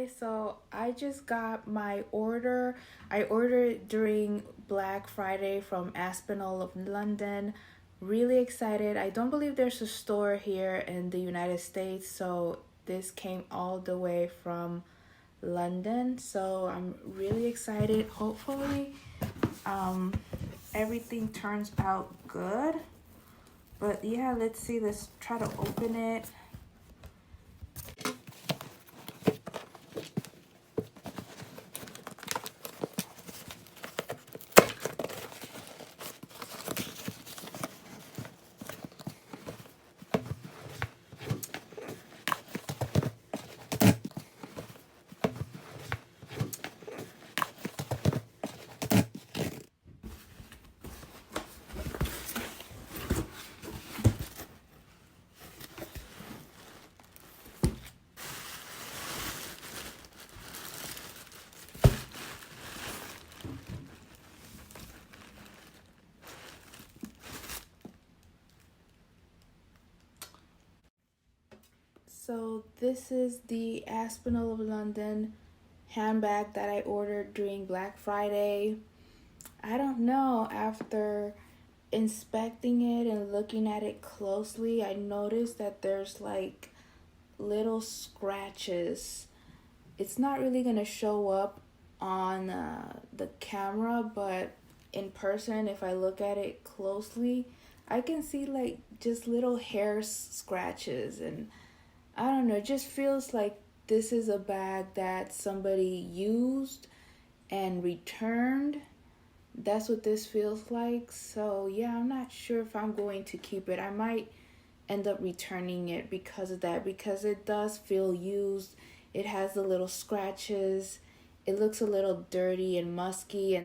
guys, so I just got my order. I ordered it during Black Friday from Aspinall of London. Really excited. I don't believe there's a store here in the United States, so this came all the way from London. So I'm really excited. Hopefully, um, everything turns out good. But yeah, let's see. Let's try to open it. So this is the Aspinall of London handbag that I ordered during Black Friday. I don't know, after inspecting it and looking at it closely, I noticed that there's like little scratches. It's not really gonna show up on the camera, but in person, if I look at it closely, I can see like just little hair scratches, and I don't know, it just feels like this is a bag that somebody used and returned. That's what this feels like. So yeah, I'm not sure if I'm going to keep it. I might end up returning it because of that, because it does feel used. It has the little scratches. It looks a little dirty and musky, and